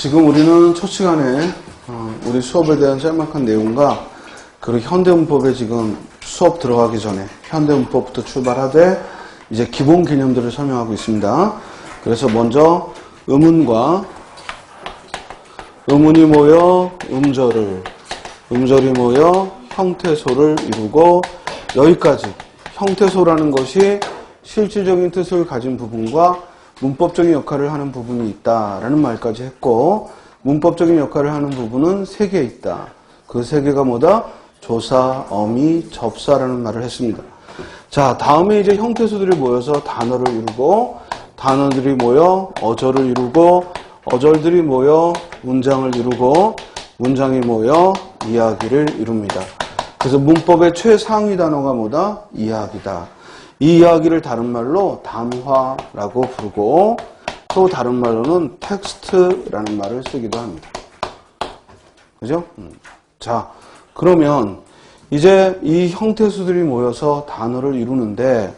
지금 우리는 첫 시간에 우리 수업에 대한 짤막한 내용과 그리고 현대문법에 지금 수업 들어가기 전에 현대문법부터 출발하되 이제 기본 개념들을 설명하고 있습니다. 그래서 먼저 음운과 음운이 모여 음절이 모여 형태소를 이루고 여기까지 형태소라는 것이 실질적인 뜻을 가진 부분과 문법적인 역할을 하는 부분이 있다라는 말까지 했고, 문법적인 역할을 하는 부분은 세 개 있다. 그 세 개가 뭐다? 조사, 어미, 접사라는 말을 했습니다. 자, 다음에 이제 형태소들이 모여서 단어를 이루고, 단어들이 모여 어절을 이루고, 어절들이 모여 문장을 이루고, 문장이 모여 이야기를 이룹니다. 그래서 문법의 최상위 단어가 뭐다? 이야기다. 이 이야기를 다른 말로 담화라고 부르고, 또 다른 말로는 텍스트라는 말을 쓰기도 합니다. 그죠? 자, 그러면 이제 이 형태수들이 모여서 단어를 이루는데,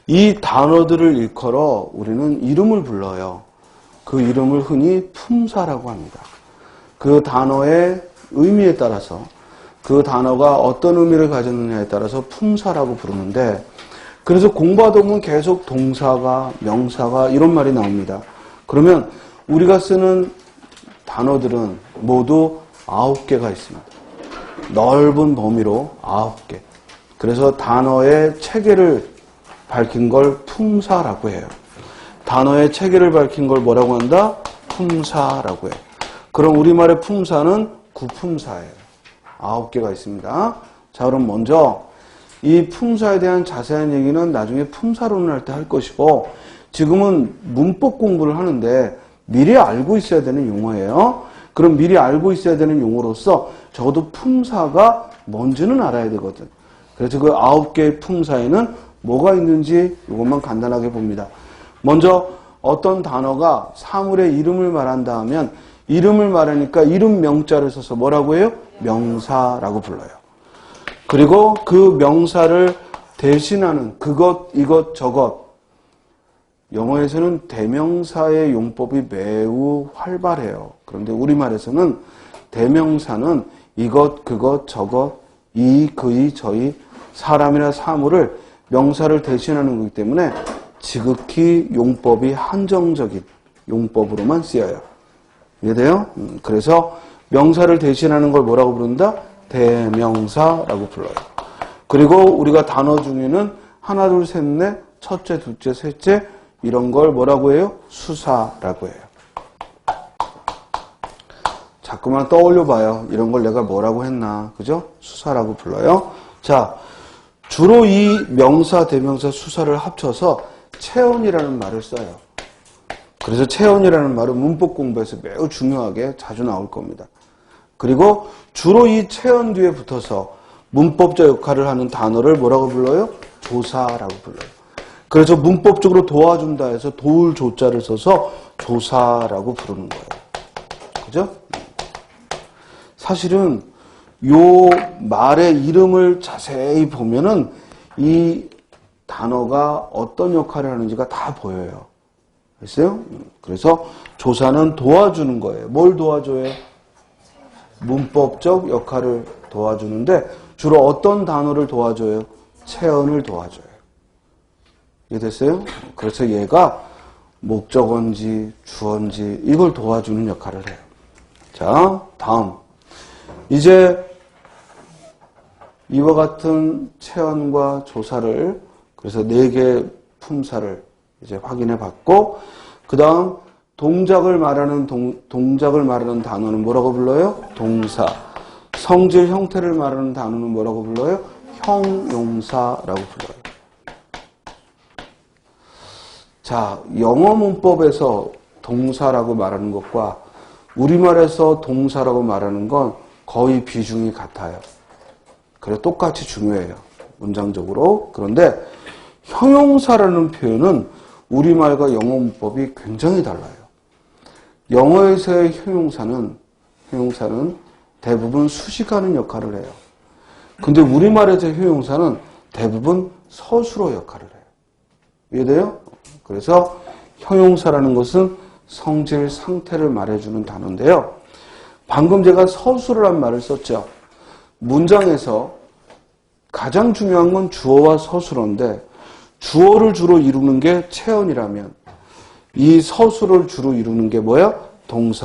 이 단어들을 일컬어 우리는 이름을 불러요. 그 이름을 흔히 품사라고 합니다. 그 단어의 의미에 따라서, 그 단어가 어떤 의미를 가졌느냐에 따라서 품사라고 부르는데, 그래서 공부하다 보면 계속 동사가, 명사가 이런 말이 나옵니다. 그러면 우리가 쓰는 단어들은 모두 9개가 있습니다. 넓은 범위로 9개. 그래서 단어의 체계를 밝힌 걸 품사라고 해요. 단어의 체계를 밝힌 걸 뭐라고 한다? 품사라고 해요. 그럼 우리말의 품사는 구품사예요. 9개가 있습니다. 자, 그럼 먼저 이 품사에 대한 자세한 얘기는 나중에 품사론을 할 때 할 것이고, 지금은 문법 공부를 하는데 미리 알고 있어야 되는 용어예요. 그럼 미리 알고 있어야 되는 용어로서 적어도 품사가 뭔지는 알아야 되거든. 그래서 그 9개의 품사에는 뭐가 있는지 이것만 간단하게 봅니다. 먼저 어떤 단어가 사물의 이름을 말한다 하면, 이름을 말하니까 이름 명자를 써서 뭐라고 해요? 명사라고 불러요. 그리고 그 명사를 대신하는 그것, 이것, 저것. 영어에서는 대명사의 용법이 매우 활발해요. 그런데 우리말에서는 대명사는 이것, 그것, 저것, 이, 그이, 저이, 사람이나 사물을 명사를 대신하는 거기 때문에 지극히 용법이 한정적인 용법으로만 쓰여요. 이해돼요? 그래서 명사를 대신하는 걸 뭐라고 부른다? 대명사라고 불러요. 그리고 우리가 단어 중에는 하나, 둘, 셋, 넷, 첫째, 둘째, 셋째 이런 걸 뭐라고 해요? 수사라고 해요. 자꾸만 떠올려 봐요. 이런 걸 내가 뭐라고 했나. 그죠? 수사라고 불러요. 자, 주로 이 명사, 대명사, 수사를 합쳐서 체언이라는 말을 써요. 그래서 체언이라는 말은 문법 공부에서 매우 중요하게 자주 나올 겁니다. 그리고 주로 이 체언 뒤에 붙어서 문법적 역할을 하는 단어를 뭐라고 불러요? 조사라고 불러요. 그래서 문법적으로 도와준다 해서 도울 조자를 써서 조사라고 부르는 거예요. 그죠? 사실은 요 말의 이름을 자세히 보면은 이 단어가 어떤 역할을 하는지가 다 보여요. 됐어요? 그래서 조사는 도와주는 거예요. 뭘 도와줘요? 문법적 역할을 도와주는데 주로 어떤 단어를 도와줘요? 체언을 도와줘요. 이해됐어요? 그래서 얘가 목적어인지 주어인지 이걸 도와주는 역할을 해요. 자, 다음. 이제 이와 같은 체언과 조사를, 그래서 4개의 품사를 이제 확인해 봤고, 그 다음 동작을 말하는 동작을 말하는 단어는 뭐라고 불러요? 동사. 성질 형태를 말하는 단어는 뭐라고 불러요? 형용사라고 불러요. 자, 영어 문법에서 동사라고 말하는 것과 우리말에서 동사라고 말하는 건 거의 비중이 같아요. 그래, 똑같이 중요해요. 문장적으로. 그런데 형용사라는 표현은 우리말과 영어 문법이 굉장히 달라요. 영어에서의 형용사는 대부분 수식하는 역할을 해요. 근데 우리말에서의 형용사는 대부분 서술어 역할을 해요. 이해돼요? 그래서 형용사라는 것은 성질, 상태를 말해주는 단어인데요. 방금 제가 서술어란 말을 썼죠. 문장에서 가장 중요한 건 주어와 서술어인데 주어를 주로 이루는 게 체언이라면 이 서술어를 주로 이루는 게 뭐야? 동사.